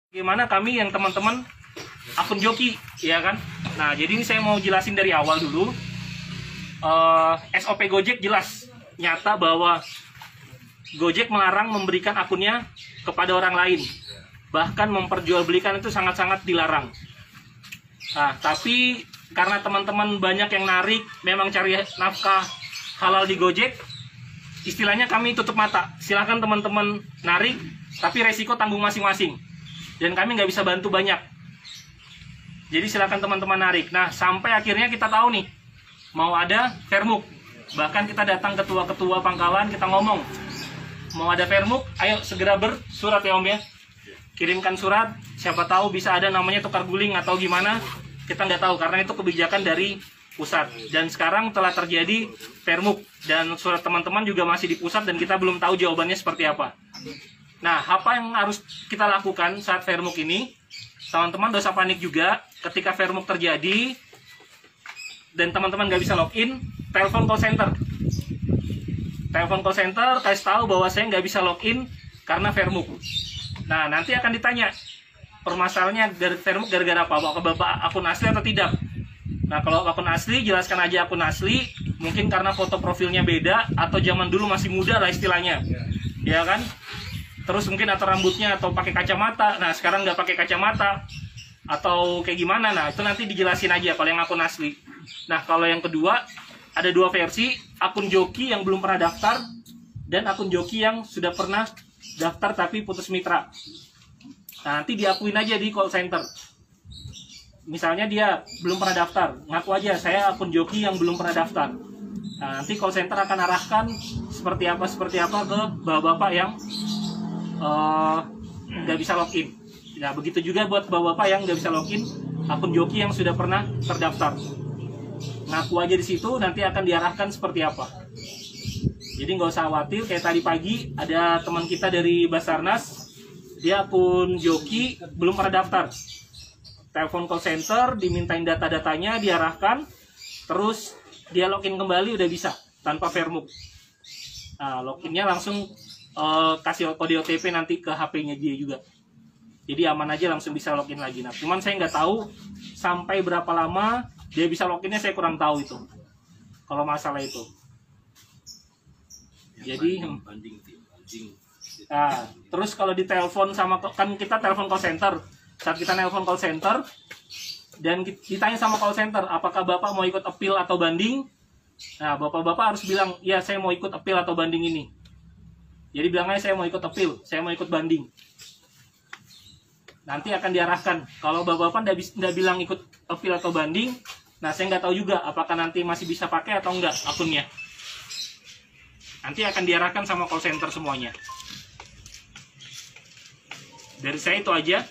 Gimana kami yang teman-teman akun joki, ya kan? Nah, jadi ini saya mau jelasin dari awal dulu. SOP Gojek jelas, nyata bahwa Gojek melarang memberikan akunnya kepada orang lain. Bahkan memperjualbelikan itu sangat-sangat dilarang. Nah, tapi karena teman-teman banyak yang narik, memang cari nafkah halal di Gojek, istilahnya kami tutup mata. Silahkan teman-teman narik, tapi resiko tanggung masing-masing. Dan kami nggak bisa bantu banyak. Jadi silakan teman-teman narik. Nah, sampai akhirnya kita tahu nih, mau ada Vermuk. Bahkan kita datang ketua-ketua pangkalan, kita ngomong, mau ada Vermuk, ayo segera bersurat ya Om ya. Kirimkan surat, siapa tahu bisa ada namanya tukar guling atau gimana, kita nggak tahu, karena itu kebijakan dari pusat. Dan sekarang telah terjadi Vermuk, dan surat teman-teman juga masih di pusat, dan kita belum tahu jawabannya seperti apa. Nah, apa yang harus kita lakukan saat Vermuk ini? Teman-teman dosa panik juga, ketika Vermuk terjadi, dan teman-teman nggak bisa login, telepon call center. Telepon call center, kasih tahu bahwa saya nggak bisa login karena Vermuk. Nah, nanti akan ditanya, permasalahannya dari Vermuk gara-gara apa? Bapak akun asli atau tidak? Nah, kalau akun asli, jelaskan aja akun asli, mungkin karena foto profilnya beda, atau zaman dulu masih muda lah istilahnya. Ya kan? Terus mungkin atau rambutnya atau pakai kacamata. Nah, sekarang nggak pakai kacamata atau kayak gimana. Nah, itu nanti dijelasin aja kalau yang akun asli. Nah, kalau yang kedua, ada dua versi, akun joki yang belum pernah daftar dan akun joki yang sudah pernah daftar tapi putus mitra. Nah, nanti diakuin aja di call center. Misalnya dia belum pernah daftar, ngaku aja saya akun joki yang belum pernah daftar. Nah, nanti call center akan arahkan seperti apa ke bapak-bapak yang nggak bisa login. Nah, begitu juga buat bapak-bapak yang nggak bisa login akun joki yang sudah pernah terdaftar. Ngaku aja di situ, nanti akan diarahkan seperti apa. Jadi nggak usah khawatir. Kayak tadi pagi ada teman kita dari Basarnas, dia akun joki belum pernah daftar. Telepon call center, dimintain data-datanya, diarahkan, terus dia login kembali udah bisa tanpa Vermuk. Nah, loginnya langsung kasih kode OTP nanti ke HP-nya dia juga. Jadi aman aja, langsung bisa login lagi. Nah, cuman saya nggak tahu sampai berapa lama dia bisa loginnya, saya kurang tahu itu. Kalau masalah itu. Jadi nah, terus kalau ditelepon sama, kan kita telepon call center. Saat kita telepon call center dan ditanya sama call center, apakah Bapak mau ikut appeal atau banding? Nah, Bapak-bapak harus bilang, ya saya mau ikut appeal atau banding ini. Jadi bilang aja saya mau ikut appeal, saya mau ikut banding. Nanti akan diarahkan. Kalau bapak-bapak nggak bilang ikut appeal atau banding, nah saya nggak tahu juga apakah nanti masih bisa pakai atau enggak akunnya. Nanti akan diarahkan sama call center semuanya. Dari saya itu aja.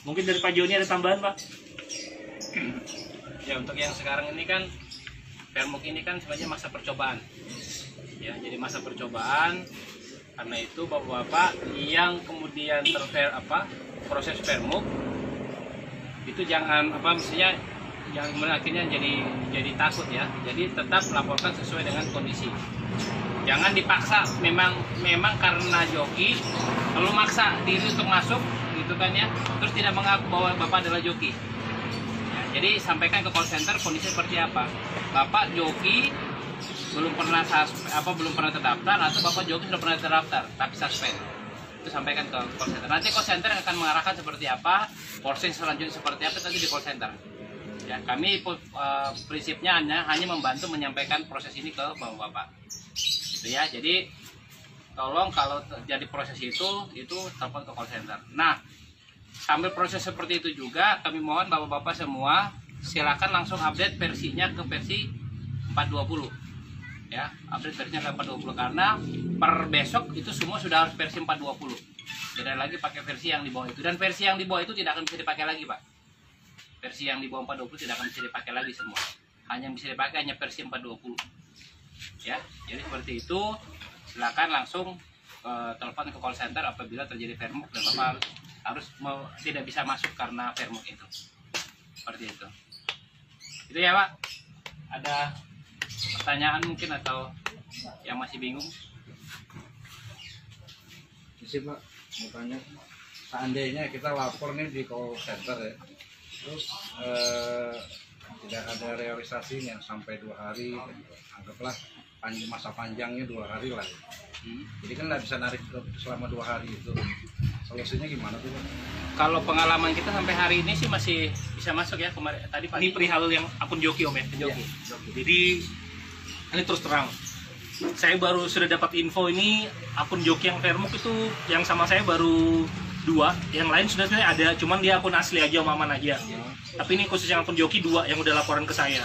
Mungkin dari Pak Joni ada tambahan, Pak? Ya, untuk yang sekarang ini kan Vermuk ini kan sebenarnya masa percobaan. Ya, jadi masa percobaan. Karena itu bapak-bapak yang kemudian proses Vermuk itu jangan mestinya jangan kemudian akhirnya jadi takut ya. Jadi tetap melaporkan sesuai dengan kondisi. Jangan dipaksa, memang karena joki lalu maksa diri untuk masuk gitu kan ya. Terus tidak mengaku bahwa bapak adalah joki. Ya, jadi sampaikan ke call center kondisi seperti apa. Bapak joki belum pernah terdaftar, atau bapak joki sudah pernah terdaftar tapi suspend, itu sampaikan ke call center. Nanti call center akan mengarahkan seperti apa, proses selanjutnya seperti apa nanti di call center. Ya, kami prinsipnya hanya membantu menyampaikan proses ini ke bapak-bapak. Gitu ya. Jadi tolong kalau terjadi proses itu telepon ke call center. Nah, sambil proses seperti itu juga kami mohon bapak-bapak semua silakan langsung update versinya ke versi 420. Ya, update versinya ke 420 karena per besok itu semua sudah harus versi 420. Tidak lagi pakai versi yang di bawah itu, dan versi yang di bawah itu tidak akan bisa dipakai lagi, Pak. Versi yang di bawah 420 tidak akan bisa dipakai lagi semua. Hanya bisa dipakai hanya versi 420. Ya, jadi seperti itu. Silakan langsung telepon ke call center apabila terjadi Vermuk dan Bapak harus tidak bisa masuk karena Vermuk itu. Seperti itu. Itu ya, Pak. Ada pertanyaan mungkin atau yang masih bingung? Sih Pak, mau tanya. seandainya kita lapor nih di call center ya, terus tidak ada realisasinya sampai 2 hari, anggaplah masa panjangnya 2 hari lah. Jadi kan nggak bisa narik selama 2 hari itu. Solusinya gimana tuh? Kalau pengalaman kita sampai hari ini sih masih bisa masuk ya, kemarin tadi pagi. Ini perihal yang akun joki Om ya, Joki. Jadi ini terus terang, saya baru sudah dapat info ini akun joki yang Fairmuk itu yang sama saya baru 2, yang lain sudah sebenarnya ada, cuman dia akun asli aja, Om Aman aja. Tapi ini khusus yang akun joki 2 yang udah laporan ke saya.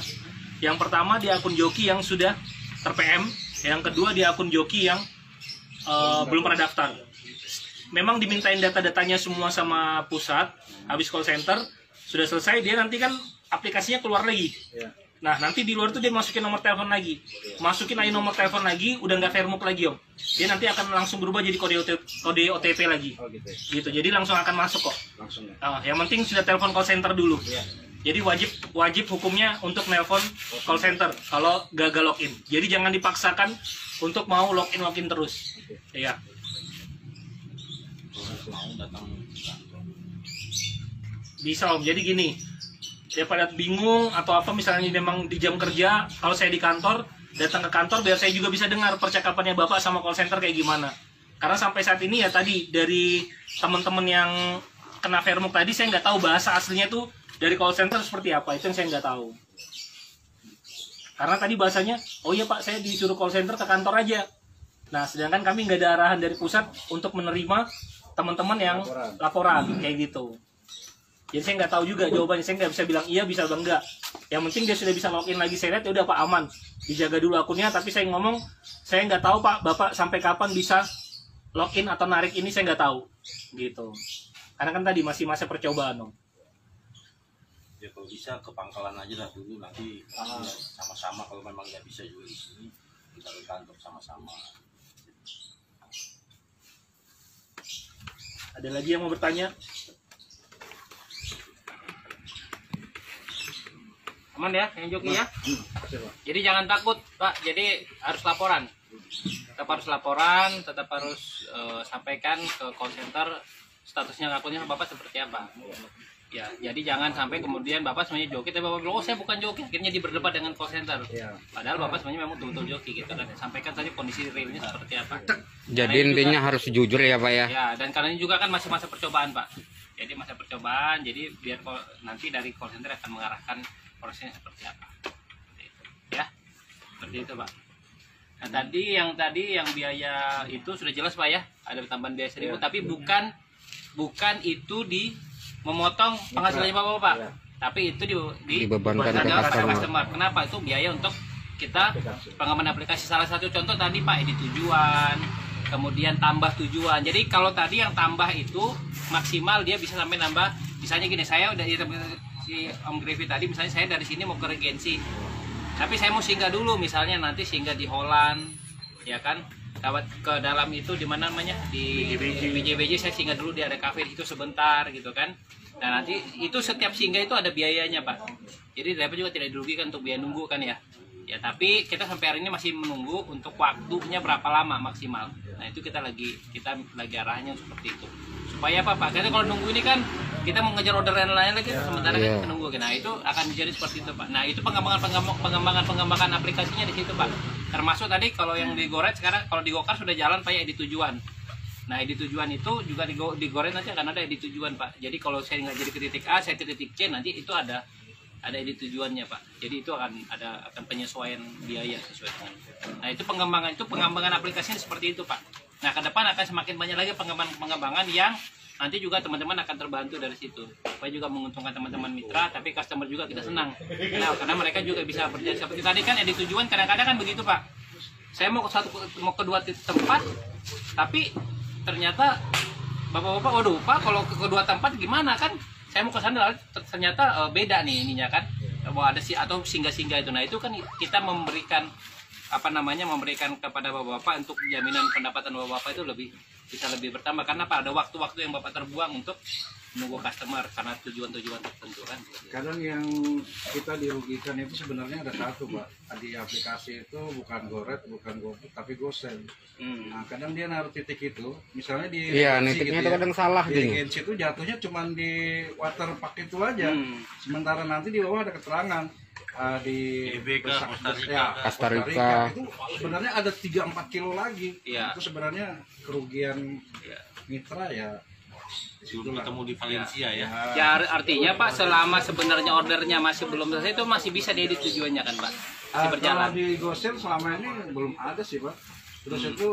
Yang pertama di akun joki yang sudah ter-PM, yang kedua di akun joki yang belum pernah daftar. Memang dimintain data-datanya semua sama pusat, habis call center, sudah selesai, dia nanti kan aplikasinya keluar lagi. Nah, nanti di luar itu dia masukin nomor telepon lagi. Masukin aja nomor telepon lagi, udah nggak Fairmuk lagi, Om. Dia nanti akan langsung berubah jadi kode OTP lagi. Oh gitu. Gitu, jadi langsung akan masuk kok. Langsung ya. Yang penting sudah telepon call center dulu. Jadi wajib hukumnya untuk nelpon call center kalau gagal login. Jadi jangan dipaksakan untuk mau login terus. Iya. Bisa Om, jadi gini, daripada bingung atau apa misalnya memang di jam kerja, kalau saya di kantor, datang ke kantor biar saya juga bisa dengar percakapannya Bapak sama call center kayak gimana. Karena sampai saat ini ya tadi dari teman-teman yang kena Fairmuk tadi, saya nggak tahu bahasa aslinya tuh dari call center seperti apa, itu yang saya nggak tahu. Karena tadi bahasanya, oh iya Pak, saya disuruh call center ke kantor aja. Nah, sedangkan kami nggak ada arahan dari pusat untuk menerima teman-teman yang laporan kayak gitu. Jadi saya nggak tahu juga jawabannya, saya nggak bisa bilang iya bisa atau enggak. Yang penting dia sudah bisa login lagi, saya lihat ya udah Pak aman, dijaga dulu akunnya. Tapi saya ngomong, saya nggak tahu Pak, Bapak sampai kapan bisa login atau narik ini saya nggak tahu, gitu. Karena kan tadi masih masa percobaan Om. Ya kalau bisa ke pangkalan aja lah dulu, nanti sama-sama kalau memang nggak bisa juga di sini kita ke kantor sama-sama. Ada lagi yang mau bertanya? Aman ya, yang joki ya. Jadi jangan takut Pak, jadi harus laporan. Tetap harus laporan, tetap harus sampaikan ke call center statusnya akunnya Bapak seperti apa. Ya, jadi jangan sampai kemudian Bapak sebenarnya joki, tapi Bapak bilang, oh saya bukan joki, akhirnya dia berdebat dengan call center. Padahal Bapak sebenarnya memang betul-betul joki gitu kan. Sampaikan saja kondisi realnya seperti apa. Jadi intinya harus jujur ya Pak ya. Ya, dan karena ini juga kan masih masa percobaan Pak. Jadi masa percobaan, jadi biar nanti dari call center akan mengarahkan prosesnya seperti apa. Ya, seperti itu Pak. Nah tadi yang biaya itu sudah jelas Pak ya, ada tambahan biaya 1.000, tapi bukan itu di memotong penghasilannya Bapak, tapi itu dibebankan ke customer. Kenapa? Itu biaya untuk kita pengembangan aplikasi. Salah satu contoh tadi Pak, edit tujuan, kemudian tambah tujuan. Jadi kalau tadi yang tambah itu maksimal dia bisa sampai nambah, misalnya gini, saya udah si Om Griffith tadi, misalnya saya dari sini mau ke Regency, tapi saya mau singgah dulu, misalnya nanti singgah di Holland, ya kan, lewat ke dalam itu di mana namanya di BJBJ, saya singgah dulu di ada kafe itu sebentar gitu kan. Nah nanti itu setiap singgah itu ada biayanya Pak, jadi driver juga tidak dirugikan untuk biaya nunggu kan ya. Ya tapi kita sampai hari ini masih menunggu untuk waktunya berapa lama maksimal. Nah itu kita lagi arahnya seperti itu. Supaya apa Pak? Karena kalau nunggu ini kan kita mau ngejar order yang lain lagi, sementara kita menunggu. Nah itu akan menjadi seperti itu Pak. Nah itu pengembangan aplikasinya di situ Pak. Termasuk tadi kalau yang di Goret sekarang, kalau di Gokar sudah jalan Pak ya di tujuan. Nah di tujuan itu juga di Goret nanti akan ada di tujuan Pak. Jadi kalau saya nggak jadi ke titik A, saya ke titik C, nanti itu ada di tujuannya Pak. Jadi itu akan penyesuaian biaya sesuai dengan. Nah itu pengembangan aplikasinya seperti itu Pak. Nah ke depan akan semakin banyak lagi pengembangan yang nanti juga teman-teman akan terbantu dari situ. Supaya juga menguntungkan teman-teman mitra, tapi customer juga kita senang. Nah, karena mereka juga bisa berjalan seperti tadi kan edit tujuan, kadang-kadang kan begitu Pak. Saya mau ke dua tempat, tapi ternyata bapak-bapak, waduh Pak, kalau ke kedua tempat gimana kan? Saya mau ke sana ternyata beda nih ininya kan. Bahwa ada atau singgah-singgah itu. Nah, itu kan kita memberikan kepada bapak-bapak untuk jaminan pendapatan bapak-bapak itu bisa lebih bertambah, karena Pak ada waktu-waktu yang Bapak terbuang untuk menunggu customer karena tujuan-tujuan tertentu kan. Kadang yang kita dirugikan itu sebenarnya ada satu, Pak. Di aplikasi itu bukan GoRed, bukan GoFood, tapi GoSend. Nah, kadang dia naruh titik itu, misalnya di Iya, regency nitiknya gitu itu ya. kadang salah Di gini. regency itu jatuhnya cuma di waterpark itu aja. Sementara nanti di bawah ada keterangan di GBK, Costa Rica. ya, Costa Rica. itu sebenarnya ada 3-4 kilo lagi. Iya. Itu sebenarnya kerugian mitra ya. Sebelum ketemu di Valencia ya. Ya artinya Pak, selama sebenarnya ordernya masih belum selesai itu masih bisa diedit tujuannya kan Pak? Masih berjalan. Kalau di GoSend selama ini belum ada sih, Pak. Terus itu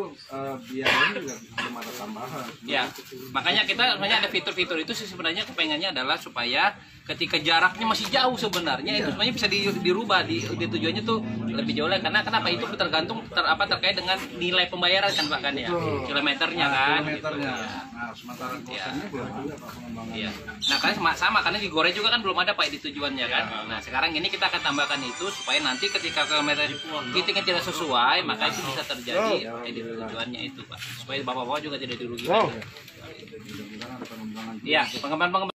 biayanya juga belum ada tambahan. Ya, makanya kita sebenarnya ada fitur-fitur itu sih sebenarnya kepengennya adalah supaya ketika jaraknya masih jauh sebenarnya itu sebenarnya bisa dirubah di tujuannya tuh lebih jauh lagi karena kenapa itu tergantung terkait dengan nilai pembayaran kan Pak kan ya, Betul. kilometernya kan. Kilometernya. Nah, sementara GoSendnya belum ada Pak pengembangannya. Iya. Nah kan sama karena di Gore juga kan belum ada Pak di tujuannya kan. Nah sekarang ini kita akan tambahkan itu supaya nanti ketika kilometer titiknya tidak sesuai maka itu bisa terjadi edit tujuannya itu Pak supaya bapak-bapak juga tidak dirugikan. Mudah-mudahan ada pengembangan. Iya, pengembangan